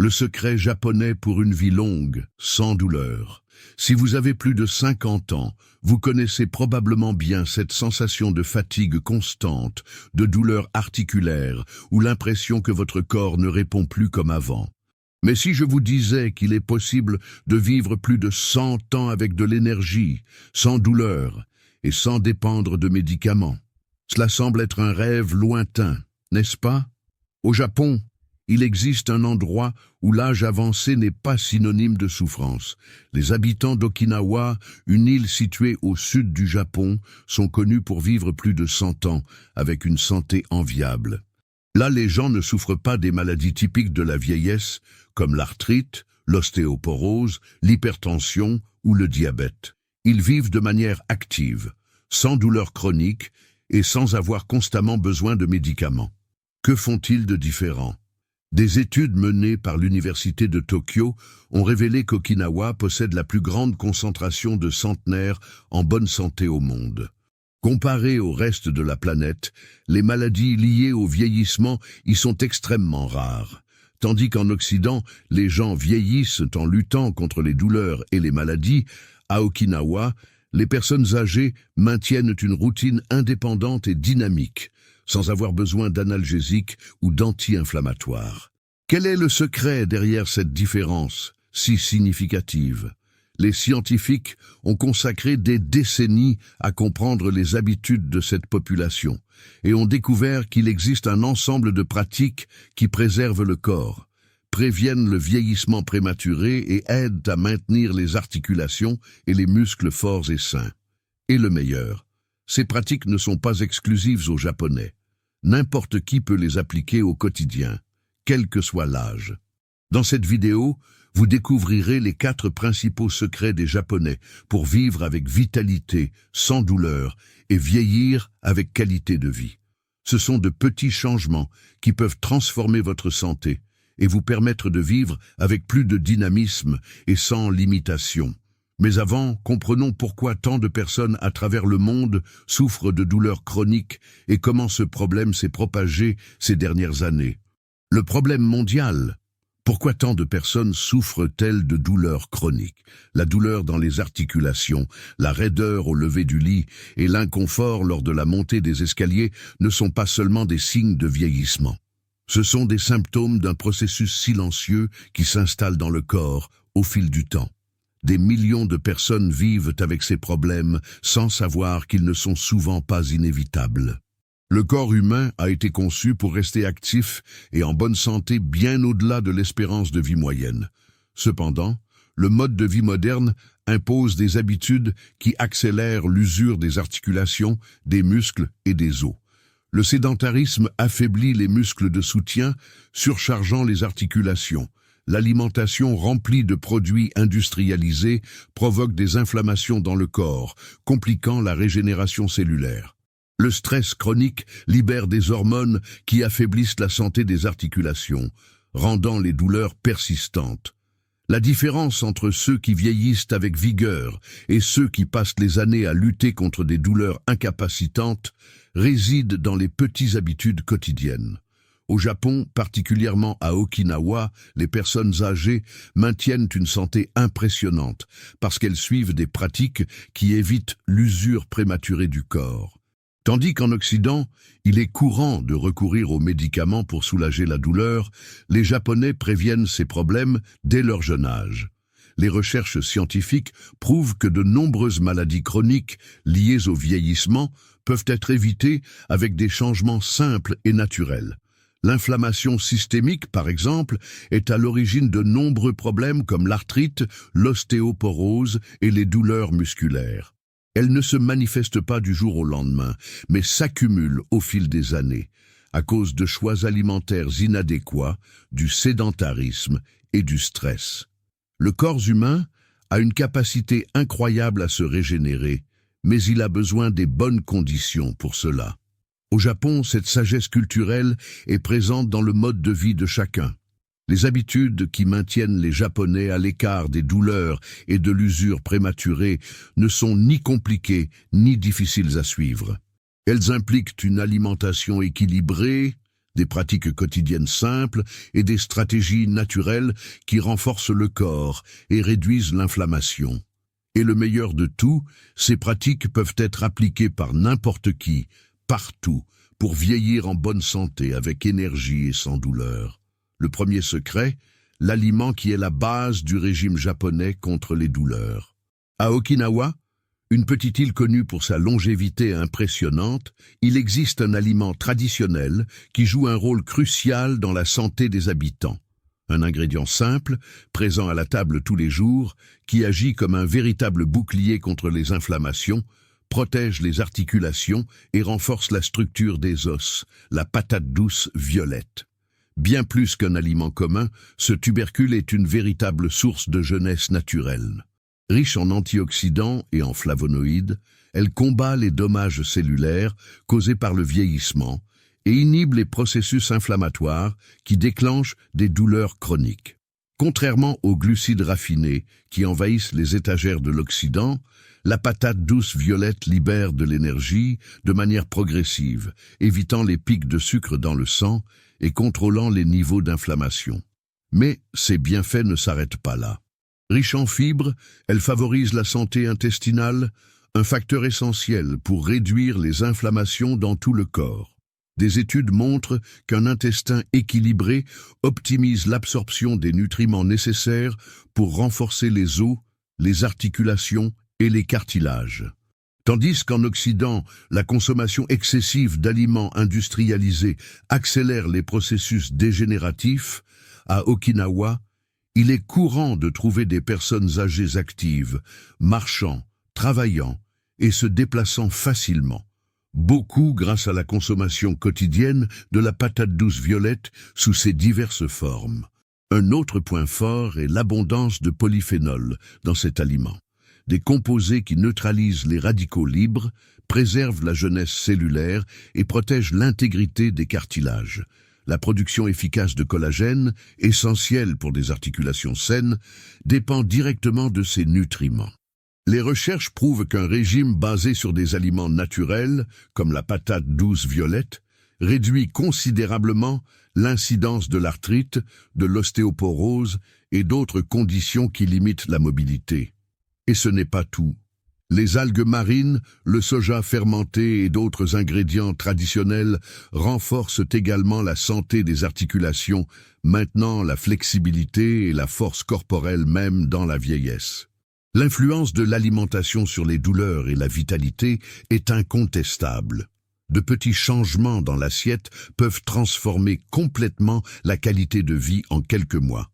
Le secret japonais pour une vie longue, sans douleur. Si vous avez plus de 50 ans, vous connaissez probablement bien cette sensation de fatigue constante, de douleur articulaire, ou l'impression que votre corps ne répond plus comme avant. Mais si je vous disais qu'il est possible de vivre plus de 100 ans avec de l'énergie, sans douleur, et sans dépendre de médicaments, cela semble être un rêve lointain, n'est-ce pas? Au Japon, il existe un endroit où l'âge avancé n'est pas synonyme de souffrance. Les habitants d'Okinawa, une île située au sud du Japon, sont connus pour vivre plus de 100 ans, avec une santé enviable. Là, les gens ne souffrent pas des maladies typiques de la vieillesse, comme l'arthrite, l'ostéoporose, l'hypertension ou le diabète. Ils vivent de manière active, sans douleur chronique et sans avoir constamment besoin de médicaments. Que font-ils de différent? Des études menées par l'Université de Tokyo ont révélé qu'Okinawa possède la plus grande concentration de centenaires en bonne santé au monde. Comparé au reste de la planète, les maladies liées au vieillissement y sont extrêmement rares. Tandis qu'en Occident, les gens vieillissent en luttant contre les douleurs et les maladies, à Okinawa, les personnes âgées maintiennent une routine indépendante et dynamique, sans avoir besoin d'analgésiques ou d'anti-inflammatoires. Quel est le secret derrière cette différence si significative? Les scientifiques ont consacré des décennies à comprendre les habitudes de cette population et ont découvert qu'il existe un ensemble de pratiques qui préservent le corps, préviennent le vieillissement prématuré et aident à maintenir les articulations et les muscles forts et sains. Et le meilleur, ces pratiques ne sont pas exclusives aux Japonais. N'importe qui peut les appliquer au quotidien, quel que soit l'âge. Dans cette vidéo, vous découvrirez les 4 principaux secrets des Japonais pour vivre avec vitalité, sans douleur et vieillir avec qualité de vie. Ce sont de petits changements qui peuvent transformer votre santé et vous permettre de vivre avec plus de dynamisme et sans limitation. Mais avant, comprenons pourquoi tant de personnes à travers le monde souffrent de douleurs chroniques et comment ce problème s'est propagé ces dernières années. Le problème mondial. Pourquoi tant de personnes souffrent-elles de douleurs chroniques? La douleur dans les articulations, la raideur au lever du lit et l'inconfort lors de la montée des escaliers ne sont pas seulement des signes de vieillissement. Ce sont des symptômes d'un processus silencieux qui s'installe dans le corps au fil du temps. Des millions de personnes vivent avec ces problèmes sans savoir qu'ils ne sont souvent pas inévitables. Le corps humain a été conçu pour rester actif et en bonne santé bien au-delà de l'espérance de vie moyenne. Cependant, le mode de vie moderne impose des habitudes qui accélèrent l'usure des articulations, des muscles et des os. Le sédentarisme affaiblit les muscles de soutien, surchargeant les articulations. L'alimentation remplie de produits industrialisés provoque des inflammations dans le corps, compliquant la régénération cellulaire. Le stress chronique libère des hormones qui affaiblissent la santé des articulations, rendant les douleurs persistantes. La différence entre ceux qui vieillissent avec vigueur et ceux qui passent les années à lutter contre des douleurs incapacitantes réside dans les petites habitudes quotidiennes. Au Japon, particulièrement à Okinawa, les personnes âgées maintiennent une santé impressionnante parce qu'elles suivent des pratiques qui évitent l'usure prématurée du corps. Tandis qu'en Occident, il est courant de recourir aux médicaments pour soulager la douleur, les Japonais préviennent ces problèmes dès leur jeune âge. Les recherches scientifiques prouvent que de nombreuses maladies chroniques liées au vieillissement peuvent être évitées avec des changements simples et naturels. L'inflammation systémique, par exemple, est à l'origine de nombreux problèmes comme l'arthrite, l'ostéoporose et les douleurs musculaires. Elles ne se manifestent pas du jour au lendemain, mais s'accumulent au fil des années, à cause de choix alimentaires inadéquats, du sédentarisme et du stress. Le corps humain a une capacité incroyable à se régénérer, mais il a besoin des bonnes conditions pour cela. Au Japon, cette sagesse culturelle est présente dans le mode de vie de chacun. Les habitudes qui maintiennent les Japonais à l'écart des douleurs et de l'usure prématurée ne sont ni compliquées ni difficiles à suivre. Elles impliquent une alimentation équilibrée, Des pratiques quotidiennes simples et des stratégies naturelles qui renforcent le corps et réduisent l'inflammation. Et le meilleur de tout, ces pratiques peuvent être appliquées par n'importe qui, partout, pour vieillir en bonne santé avec énergie et sans douleur. Le premier secret, l'aliment qui est la base du régime japonais contre les douleurs. À Okinawa, une petite île connue pour sa longévité impressionnante, il existe un aliment traditionnel qui joue un rôle crucial dans la santé des habitants. Un ingrédient simple, présent à la table tous les jours, qui agit comme un véritable bouclier contre les inflammations, protège les articulations et renforce la structure des os, la patate douce violette. Bien plus qu'un aliment commun, ce tubercule est une véritable source de jeunesse naturelle. Riche en antioxydants et en flavonoïdes, elle combat les dommages cellulaires causés par le vieillissement et inhibe les processus inflammatoires qui déclenchent des douleurs chroniques. Contrairement aux glucides raffinés qui envahissent les étagères de l'Occident, la patate douce violette libère de l'énergie de manière progressive, évitant les pics de sucre dans le sang et contrôlant les niveaux d'inflammation. Mais ces bienfaits ne s'arrêtent pas là. Riche en fibres, elle favorise la santé intestinale, un facteur essentiel pour réduire les inflammations dans tout le corps. Des études montrent qu'un intestin équilibré optimise l'absorption des nutriments nécessaires pour renforcer les os, les articulations et les cartilages. Tandis qu'en Occident, la consommation excessive d'aliments industrialisés accélère les processus dégénératifs, à Okinawa, il est courant de trouver des personnes âgées actives, marchant, travaillant et se déplaçant facilement. Beaucoup grâce à la consommation quotidienne de la patate douce violette sous ses diverses formes. Un autre point fort est l'abondance de polyphénols dans cet aliment. Des composés qui neutralisent les radicaux libres, préservent la jeunesse cellulaire et protègent l'intégrité des cartilages. La production efficace de collagène, essentielle pour des articulations saines, dépend directement de ces nutriments. Les recherches prouvent qu'un régime basé sur des aliments naturels, comme la patate douce violette, réduit considérablement l'incidence de l'arthrite, de l'ostéoporose et d'autres conditions qui limitent la mobilité. Et ce n'est pas tout. Les algues marines, le soja fermenté et d'autres ingrédients traditionnels renforcent également la santé des articulations, maintenant la flexibilité et la force corporelle même dans la vieillesse. L'influence de l'alimentation sur les douleurs et la vitalité est incontestable. De petits changements dans l'assiette peuvent transformer complètement la qualité de vie en quelques mois.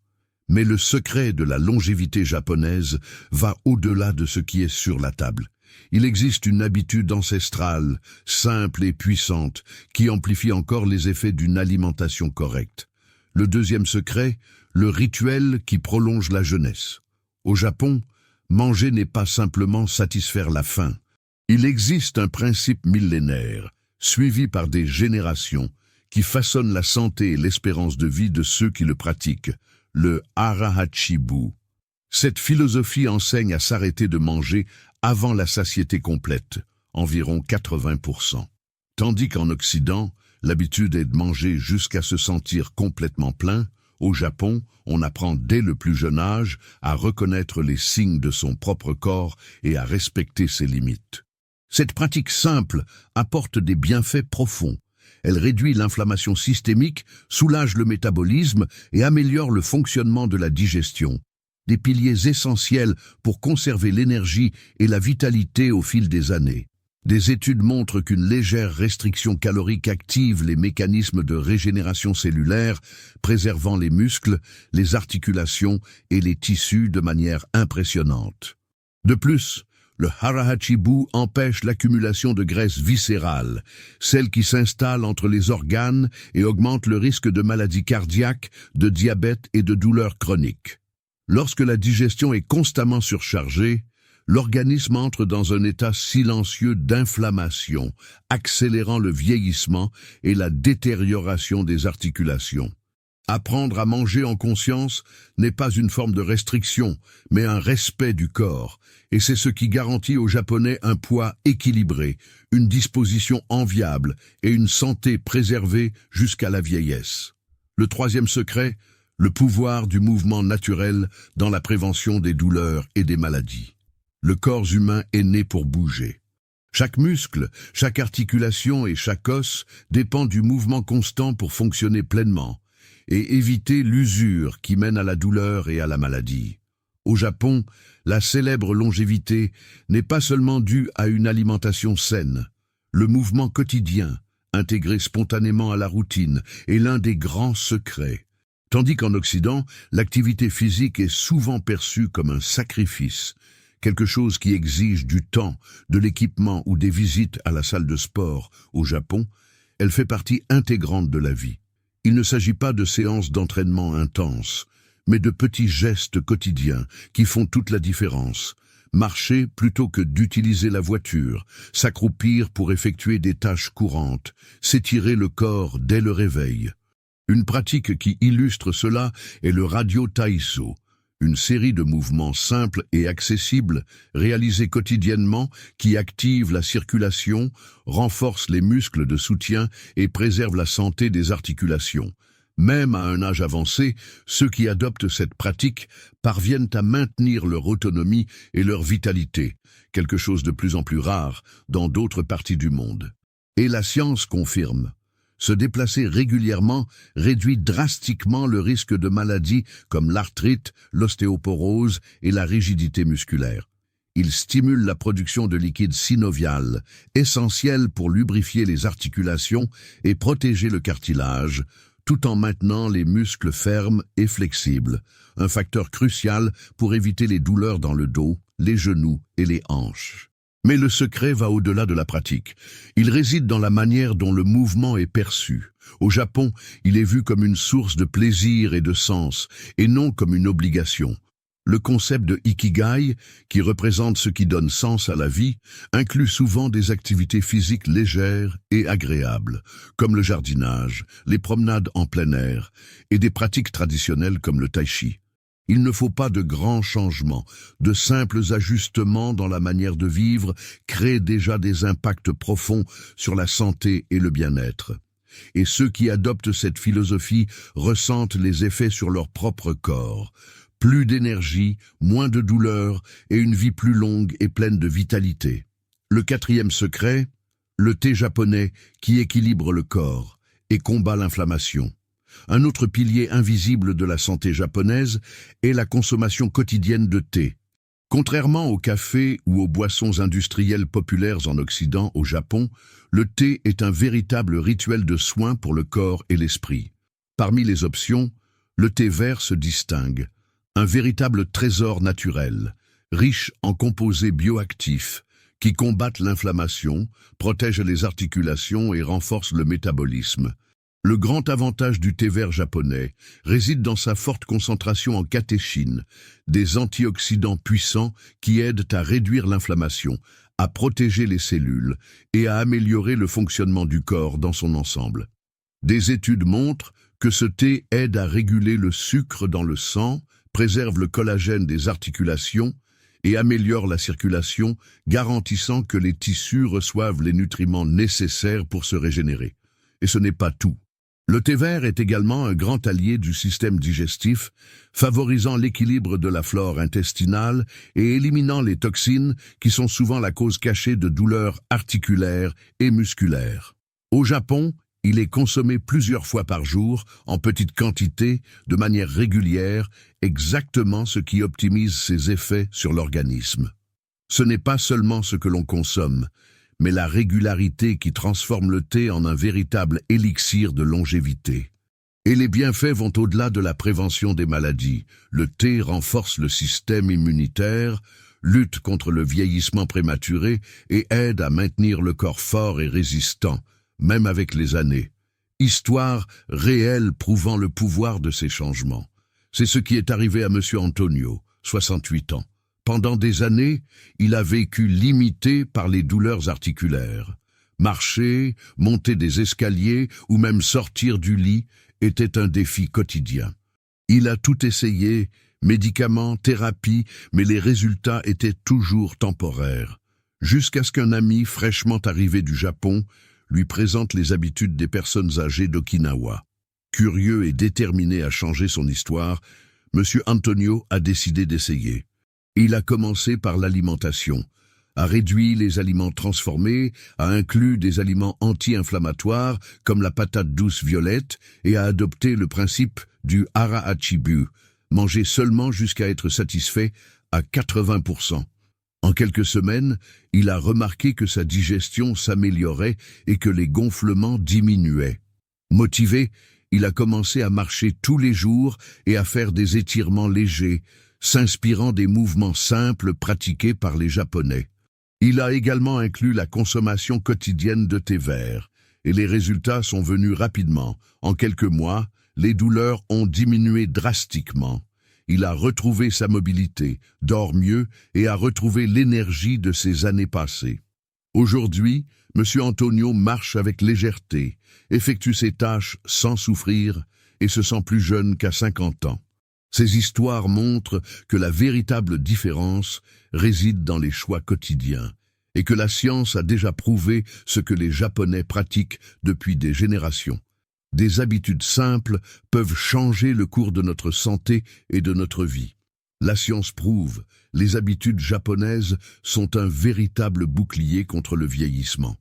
Mais le secret de la longévité japonaise va au-delà de ce qui est sur la table. Il existe une habitude ancestrale, simple et puissante, qui amplifie encore les effets d'une alimentation correcte. Le deuxième secret, le rituel qui prolonge la jeunesse. Au Japon, manger n'est pas simplement satisfaire la faim. Il existe un principe millénaire, suivi par des générations, qui façonne la santé et l'espérance de vie de ceux qui le pratiquent. Le hara-hachi-bu. Cette philosophie enseigne à s'arrêter de manger avant la satiété complète, environ 80%. Tandis qu'en Occident, l'habitude est de manger jusqu'à se sentir complètement plein, au Japon, on apprend dès le plus jeune âge à reconnaître les signes de son propre corps et à respecter ses limites. Cette pratique simple apporte des bienfaits profonds. Elle réduit l'inflammation systémique, soulage le métabolisme et améliore le fonctionnement de la digestion. Des piliers essentiels pour conserver l'énergie et la vitalité au fil des années. Des études montrent qu'une légère restriction calorique active les mécanismes de régénération cellulaire, préservant les muscles, les articulations et les tissus de manière impressionnante. De plus, le hara-hachi-bu empêche l'accumulation de graisse viscérale, celle qui s'installe entre les organes et augmente le risque de maladies cardiaques, de diabète et de douleurs chroniques. Lorsque la digestion est constamment surchargée, l'organisme entre dans un état silencieux d'inflammation, accélérant le vieillissement et la détérioration des articulations. Apprendre à manger en conscience n'est pas une forme de restriction, mais un respect du corps, et c'est ce qui garantit aux Japonais un poids équilibré, une disposition enviable et une santé préservée jusqu'à la vieillesse. Le troisième secret, le pouvoir du mouvement naturel dans la prévention des douleurs et des maladies. Le corps humain est né pour bouger. Chaque muscle, chaque articulation et chaque os dépend du mouvement constant pour fonctionner pleinement et éviter l'usure qui mène à la douleur et à la maladie. Au Japon, la célèbre longévité n'est pas seulement due à une alimentation saine. Le mouvement quotidien, intégré spontanément à la routine, est l'un des grands secrets. Tandis qu'en Occident, l'activité physique est souvent perçue comme un sacrifice, quelque chose qui exige du temps, de l'équipement ou des visites à la salle de sport. Au Japon, elle fait partie intégrante de la vie. Il ne s'agit pas de séances d'entraînement intenses, mais de petits gestes quotidiens qui font toute la différence. Marcher plutôt que d'utiliser la voiture, s'accroupir pour effectuer des tâches courantes, s'étirer le corps dès le réveil. Une pratique qui illustre cela est le Radio Taisho, une série de mouvements simples et accessibles, réalisés quotidiennement, qui activent la circulation, renforcent les muscles de soutien et préservent la santé des articulations. Même à un âge avancé, ceux qui adoptent cette pratique parviennent à maintenir leur autonomie et leur vitalité, quelque chose de plus en plus rare dans d'autres parties du monde. Et la science confirme. Se déplacer régulièrement réduit drastiquement le risque de maladies comme l'arthrite, l'ostéoporose et la rigidité musculaire. Il stimule la production de liquide synovial, essentiel pour lubrifier les articulations et protéger le cartilage, tout en maintenant les muscles fermes et flexibles, un facteur crucial pour éviter les douleurs dans le dos, les genoux et les hanches. Mais le secret va au-delà de la pratique. Il réside dans la manière dont le mouvement est perçu. Au Japon, il est vu comme une source de plaisir et de sens, et non comme une obligation. Le concept de ikigai, qui représente ce qui donne sens à la vie, inclut souvent des activités physiques légères et agréables, comme le jardinage, les promenades en plein air, et des pratiques traditionnelles comme le tai chi. Il ne faut pas de grands changements, de simples ajustements dans la manière de vivre créent déjà des impacts profonds sur la santé et le bien-être. Et ceux qui adoptent cette philosophie ressentent les effets sur leur propre corps. Plus d'énergie, moins de douleur et une vie plus longue et pleine de vitalité. Le quatrième secret, le thé japonais qui équilibre le corps et combat l'inflammation. Un autre pilier invisible de la santé japonaise est la consommation quotidienne de thé. Contrairement au café ou aux boissons industrielles populaires en Occident, au Japon, le thé est un véritable rituel de soin pour le corps et l'esprit. Parmi les options, le thé vert se distingue. Un véritable trésor naturel, riche en composés bioactifs, qui combattent l'inflammation, protègent les articulations et renforcent le métabolisme. Le grand avantage du thé vert japonais réside dans sa forte concentration en catéchine, des antioxydants puissants qui aident à réduire l'inflammation, à protéger les cellules et à améliorer le fonctionnement du corps dans son ensemble. Des études montrent que ce thé aide à réguler le sucre dans le sang, préserve le collagène des articulations et améliore la circulation, garantissant que les tissus reçoivent les nutriments nécessaires pour se régénérer. Et ce n'est pas tout. Le thé vert est également un grand allié du système digestif, favorisant l'équilibre de la flore intestinale et éliminant les toxines qui sont souvent la cause cachée de douleurs articulaires et musculaires. Au Japon, il est consommé plusieurs fois par jour, en petite quantité, de manière régulière, exactement ce qui optimise ses effets sur l'organisme. Ce n'est pas seulement ce que l'on consomme, mais la régularité qui transforme le thé en un véritable élixir de longévité. Et les bienfaits vont au-delà de la prévention des maladies. Le thé renforce le système immunitaire, lutte contre le vieillissement prématuré et aide à maintenir le corps fort et résistant, même avec les années. Histoire réelle prouvant le pouvoir de ces changements. C'est ce qui est arrivé à M. Antonio, 68 ans. Pendant des années, il a vécu limité par les douleurs articulaires. Marcher, monter des escaliers ou même sortir du lit était un défi quotidien. Il a tout essayé, médicaments, thérapie, mais les résultats étaient toujours temporaires. Jusqu'à ce qu'un ami fraîchement arrivé du Japon lui présente les habitudes des personnes âgées d'Okinawa. Curieux et déterminé à changer son histoire, M. Antonio a décidé d'essayer. Il a commencé par l'alimentation, a réduit les aliments transformés, a inclus des aliments anti-inflammatoires comme la patate douce violette et a adopté le principe du hara achibu, manger seulement jusqu'à être satisfait à 80%. En quelques semaines, il a remarqué que sa digestion s'améliorait et que les gonflements diminuaient. Motivé, il a commencé à marcher tous les jours et à faire des étirements légers, s'inspirant des mouvements simples pratiqués par les Japonais. Il a également inclus la consommation quotidienne de thé vert, et les résultats sont venus rapidement. En quelques mois, les douleurs ont diminué drastiquement. Il a retrouvé sa mobilité, dort mieux et a retrouvé l'énergie de ses années passées. Aujourd'hui, M. Antonio marche avec légèreté, effectue ses tâches sans souffrir et se sent plus jeune qu'à 50 ans. Ces histoires montrent que la véritable différence réside dans les choix quotidiens et que la science a déjà prouvé ce que les Japonais pratiquent depuis des générations. Des habitudes simples peuvent changer le cours de notre santé et de notre vie. La science prouve, les habitudes japonaises sont un véritable bouclier contre le vieillissement.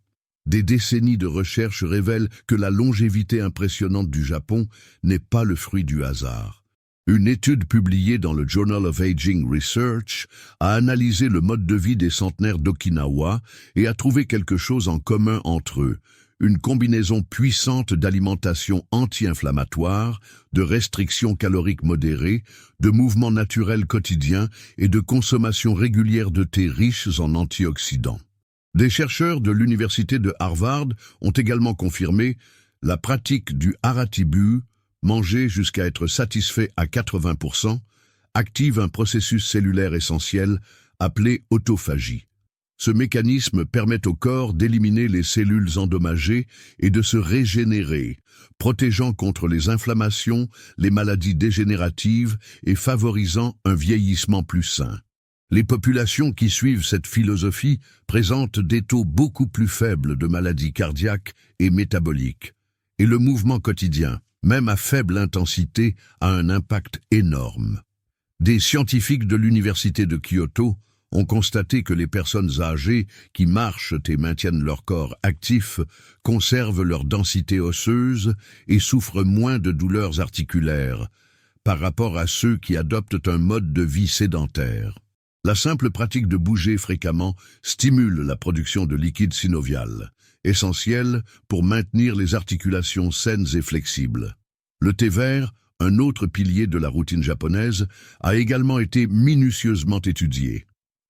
Des décennies de recherche révèlent que la longévité impressionnante du Japon n'est pas le fruit du hasard. Une étude publiée dans le Journal of Aging Research a analysé le mode de vie des centenaires d'Okinawa et a trouvé quelque chose en commun entre eux. Une combinaison puissante d'alimentation anti-inflammatoire, de restrictions caloriques modérées, de mouvements naturels quotidiens et de consommation régulière de thé riches en antioxydants. Des chercheurs de l'université de Harvard ont également confirmé la pratique du hara-tibu, manger jusqu'à être satisfait à 80%, active un processus cellulaire essentiel appelé autophagie. Ce mécanisme permet au corps d'éliminer les cellules endommagées et de se régénérer, protégeant contre les inflammations, les maladies dégénératives et favorisant un vieillissement plus sain. Les populations qui suivent cette philosophie présentent des taux beaucoup plus faibles de maladies cardiaques et métaboliques. Et le mouvement quotidien, même à faible intensité, a un impact énorme. Des scientifiques de l'université de Kyoto ont constaté que les personnes âgées qui marchent et maintiennent leur corps actif conservent leur densité osseuse et souffrent moins de douleurs articulaires par rapport à ceux qui adoptent un mode de vie sédentaire. La simple pratique de bouger fréquemment stimule la production de liquide synovial, essentiel pour maintenir les articulations saines et flexibles. Le thé vert, un autre pilier de la routine japonaise, a également été minutieusement étudié.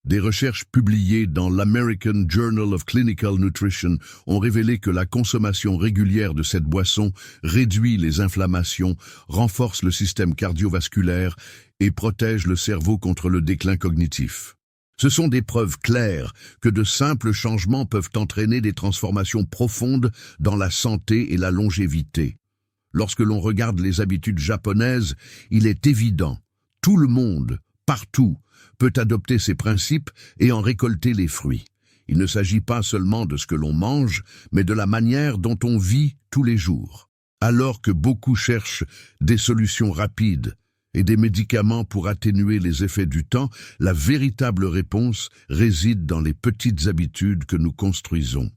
Des recherches publiées dans l'American Journal of Clinical Nutrition ont révélé que la consommation régulière de cette boisson réduit les inflammations, renforce le système cardiovasculaire et protège le cerveau contre le déclin cognitif. Ce sont des preuves claires que de simples changements peuvent entraîner des transformations profondes dans la santé et la longévité. Lorsque l'on regarde les habitudes japonaises, il est évident, tout le monde, partout, peut adopter ces principes et en récolter les fruits. Il ne s'agit pas seulement de ce que l'on mange, mais de la manière dont on vit tous les jours. Alors que beaucoup cherchent des solutions rapides et des médicaments pour atténuer les effets du temps, la véritable réponse réside dans les petites habitudes que nous construisons.